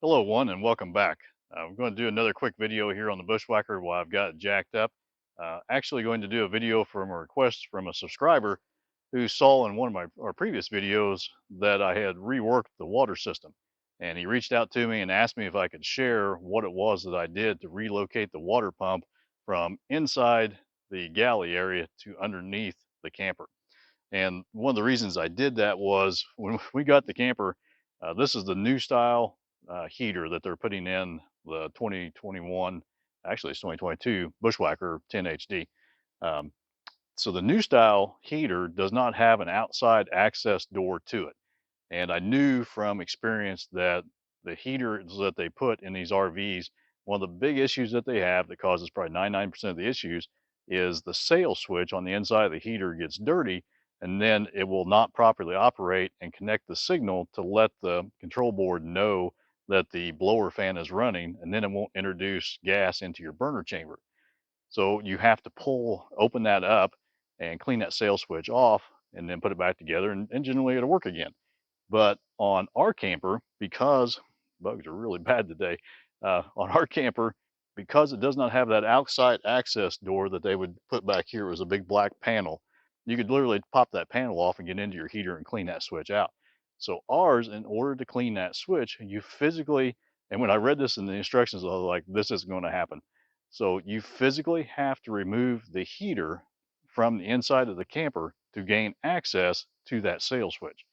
Hello, one, and welcome back. I'm going to do another quick video here on the Bushwhacker while I've got it jacked up. Actually, going to do a video from a request from a subscriber who saw in one of my our previous videos that I had reworked the water system, and he reached out to me and asked me if I could share what it was that I did to relocate the water pump from inside the galley area to underneath the camper. And one of the reasons I did that was when we got the camper, this is the new style heater that they're putting in the 2021, actually it's 2022 Bushwacker 10 HD. Um, so the new style heater does not have an outside access door to it. And I knew from experience that the heaters that they put in these RVs, one of the big issues that they have that causes probably 99% of the issues is the sail switch on the inside of the heater gets dirty, and then it will not properly operate and connect the signal to let the control board know that the blower fan is running, and then it won't introduce gas into your burner chamber. So you have to open that up and clean that sail switch off and then put it back together, and generally it'll work again. But on our camper, because bugs are really bad today, on our camper, because it does not have that outside access door that they would put back here, it was a big black panel. You could literally pop that panel off and get into your heater and clean that switch out. So ours, in order to clean that switch, you physically, and when I read this in the instructions, I was like, this isn't going to happen. So you physically have to remove the heater from the inside of the camper to gain access to that sail switch.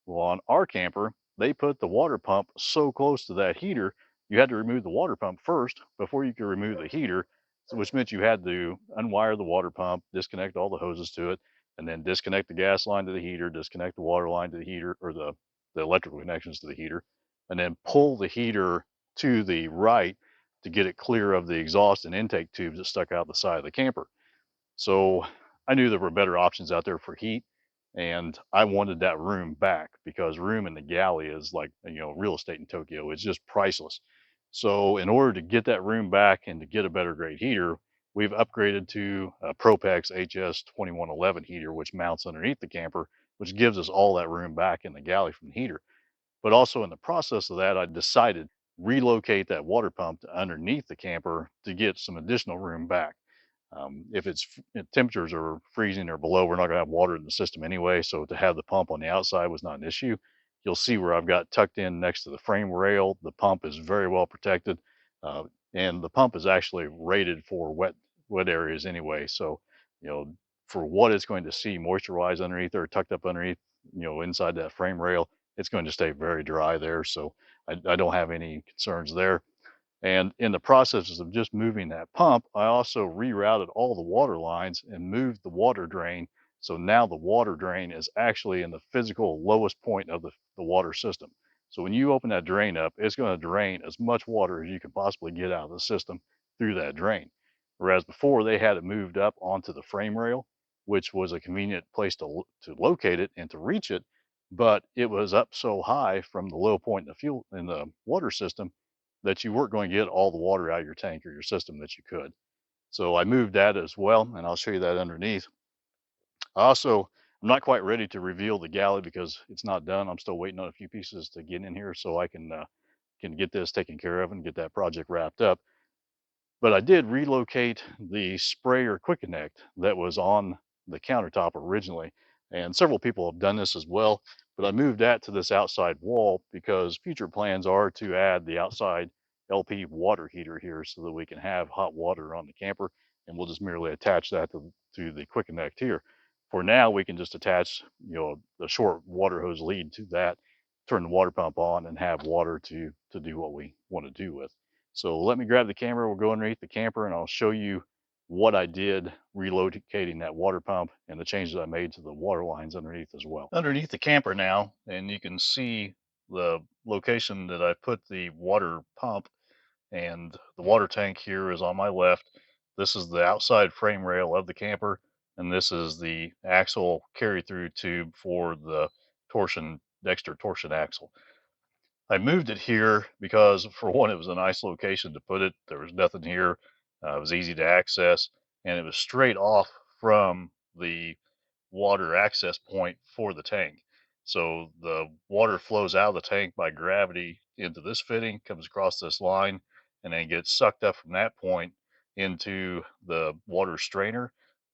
Well, on our camper, they put the water pump so close to that heater, you had to remove the water pump first before you could remove the heater, which meant you had to unwire the water pump, disconnect all the hoses to it, and then disconnect the gas line to the heater, disconnect the water line to the heater, or the electrical connections to the heater, and then pull the heater to the right to get it clear of the exhaust and intake tubes that stuck out the side of the camper. So I knew there were better options out there for heat, and I wanted that room back because room in the galley is like, real estate in Tokyo. It's just priceless. So in order to get that room back and to get a better grade heater, we've upgraded to a Propex HS2111 heater, which mounts underneath the camper, which gives us all that room back in the galley from the heater. But also in the process of that, I decided relocate that water pump to underneath the camper to get some additional room back. If temperatures are freezing or below, we're not going to have water in the system anyway. So to have the pump on the outside was not an issue. You'll see where I've got tucked in next to the frame rail. The pump is very well protected, uh, and the pump is actually rated for wet areas anyway. So, you know, for what it's going to see moisture-wise underneath or tucked up underneath, inside that frame rail, it's going to stay very dry there. So I don't have any concerns there. And in the process of just moving that pump, I also rerouted all the water lines and moved the water drain. So now the water drain is actually in the physical lowest point of the water system. So when you open that drain up, it's going to drain as much water as you can possibly get out of the system through that drain. Whereas before they had it moved up onto the frame rail, which was a convenient place to locate it and to reach it, but it was up so high from the low point in the water system that you weren't going to get all the water out of your tank or your system that you could. So I moved that as well, and I'll show you that underneath. I'm not quite ready to reveal the galley because it's not done. I'm still waiting on a few pieces to get in here so I can get this taken care of and get that project wrapped up. But I did relocate the sprayer quick connect that was on the countertop originally, and several people have done this as well. But I moved that to this outside wall because future plans are to add the outside LP water heater here so that we can have hot water on the camper, and we'll just merely attach that to the quick connect here. For now, we can just attach, the short water hose lead to that, turn the water pump on, and have water to do what we want to do with. So let me grab the camera. We'll go underneath the camper and I'll show you what I did relocating that water pump and the changes I made to the water lines underneath as well. Underneath the camper now, and you can see the location that I put the water pump, and the water tank here is on my left. This is the outside frame rail of the camper, and this is the axle carry through tube for the Dexter torsion axle. I moved it here because, for one, it was a nice location to put it. There was nothing here. It was easy to access, and it was straight off from the water access point for the tank. So the water flows out of the tank by gravity into this fitting, comes across this line, and then gets sucked up from that point into the water strainer,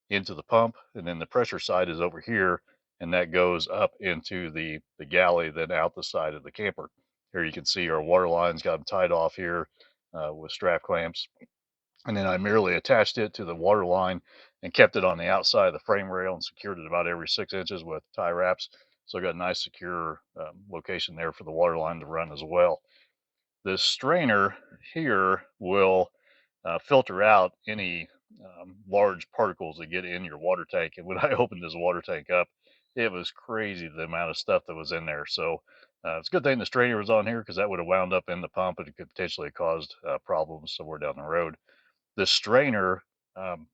into the pump, and then the pressure side is over here, and that goes up into the galley, then out the side of the camper. Here you can see our water lines got them tied off here with strap clamps, and then I merely attached it to the water line and kept it on the outside of the frame rail and secured it about every 6 inches with tie wraps. So I got a nice secure location there for the water line to run as well. This strainer here will filter out any large particles that get in your water tank. And when I opened this water tank up, it was crazy the amount of stuff that was in there. So it's a good thing the strainer was on here, because that would have wound up in the pump and it could potentially have caused problems somewhere down the road. The strainer, um,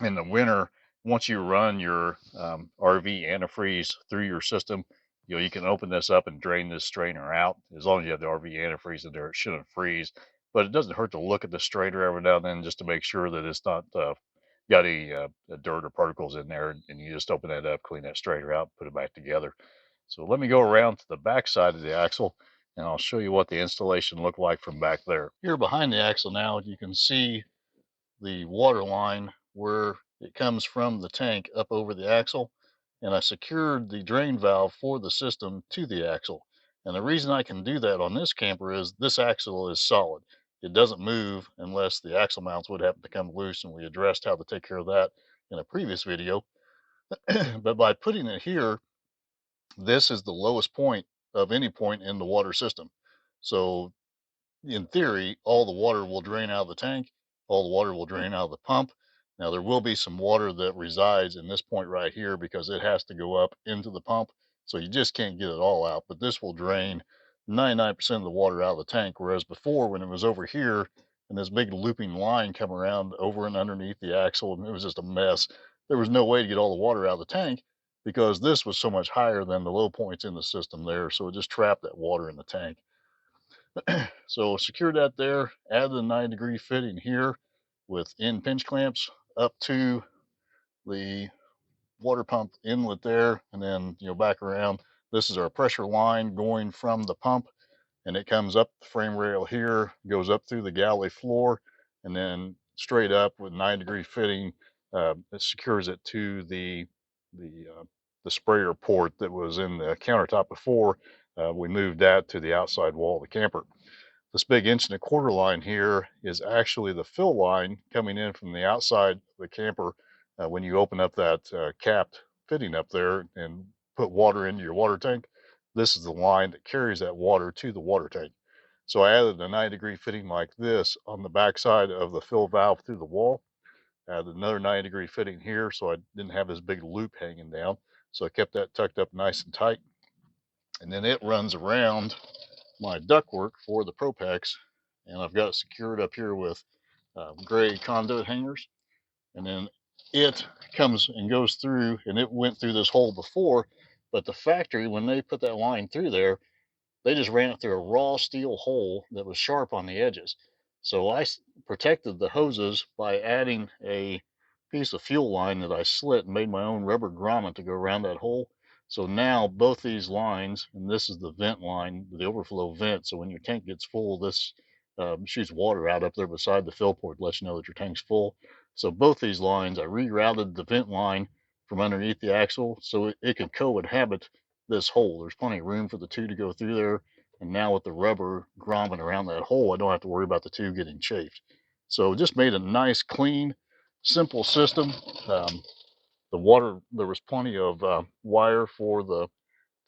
in the winter, once you run your RV antifreeze through your system, you can open this up and drain this strainer out. As long as you have the RV antifreeze in there, it shouldn't freeze. But it doesn't hurt to look at the strainer every now and then just to make sure that it's not got any dirt or particles in there. And you just open that up, clean that strainer out, put it back together. So let me go around to the back side of the axle, and I'll show you what the installation looked like from back there. Here behind the axle now, you can see the water line where it comes from the tank up over the axle, and I secured the drain valve for the system to the axle. And the reason I can do that on this camper is this axle is solid. It doesn't move unless the axle mounts would happen to come loose, and we addressed how to take care of that in a previous video. But by putting it here, this is the lowest point of any point in the water system. So in theory, all the water will drain out of the tank, all the water will drain out of the pump. Now, there will be some water that resides in this point right here because it has to go up into the pump. So you just can't get it all out, but this will drain 99% of the water out of the tank. Whereas before, when it was over here and this big looping line come around over and underneath the axle, and it was just a mess, there was no way to get all the water out of the tank because this was so much higher than the low points in the system there. So it just trapped that water in the tank. So secure that there, add the 9-degree fitting here with end pinch clamps up to the water pump inlet there, and then back around. This is our pressure line going from the pump, and it comes up the frame rail here, goes up through the galley floor, and then straight up with 9-degree fitting. It secures it to the uh, the sprayer port that was in the countertop before. We moved that to the outside wall of the camper. This big 1.25 inch line here is actually the fill line coming in from the outside of the camper. When you open up that capped fitting up there and put water into your water tank, this is the line that carries that water to the water tank. So I added a 9-degree fitting like this on the backside of the fill valve through the wall. Added another 9-degree fitting here so I didn't have this big loop hanging down. So I kept that tucked up nice and tight. And then it runs around my ductwork for the Propex, and I've got it secured up here with gray conduit hangers. And then it comes and goes through, and it went through this hole before, but the factory, when they put that line through there, they just ran it through a raw steel hole that was sharp on the edges. So I protected the hoses by adding a piece of fuel line that I slit and made my own rubber grommet to go around that hole. So now both these lines, and this is the vent line, the overflow vent. So when your tank gets full, this shoots water out up there beside the fill port, lets you know that your tank's full. So both these lines, I rerouted the vent line from underneath the axle so it could co-inhabit this hole. There's plenty of room for the two to go through there. And now with the rubber grommet around that hole, I don't have to worry about the two getting chafed. So just made a nice, clean, simple system. The water, there was plenty of wire for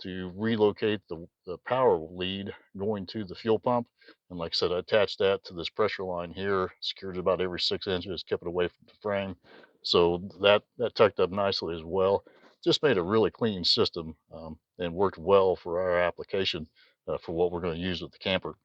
to relocate the power lead going to the fuel pump. And like I said, I attached that to this pressure line here, secured it about every 6 inches, kept it away from the frame. So that tucked up nicely as well. Just made a really clean system, and worked well for our application for what we're going to use with the camper.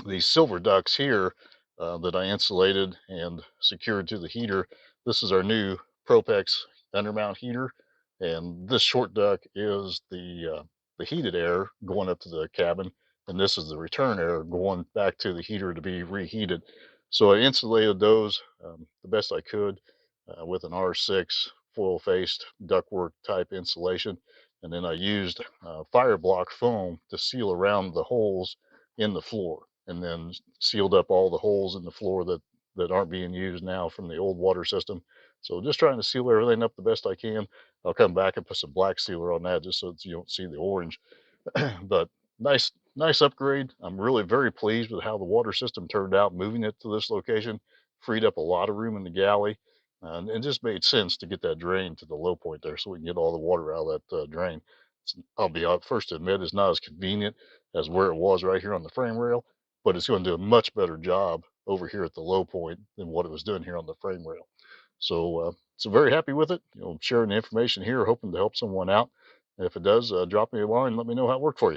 These silver ducts here that I insulated and secured to the heater, this is our new Propex undermount heater. And this short duct is the heated air going up to the cabin, and this is the return air going back to the heater to be reheated. So I insulated those the best I could with an R6 foil faced ductwork type insulation, and then I used fire block foam to seal around the holes in the floor, and then sealed up all the holes in the floor that aren't being used now from the old water system. So just trying to seal everything up the best I can. I'll come back and put some black sealer on that just so that you don't see the orange. But nice upgrade. I'm really very pleased with how the water system turned out. Moving it to this location freed up a lot of room in the galley, and it just made sense to get that drain to the low point there so we can get all the water out of that drain. I'll be first to admit, it's not as convenient as where it was right here on the frame rail, but it's going to do a much better job over here at the low point than what it was doing here on the frame rail. So very happy with it. Sharing the information here, hoping to help someone out. And if it does, drop me a line and let me know how it worked for you.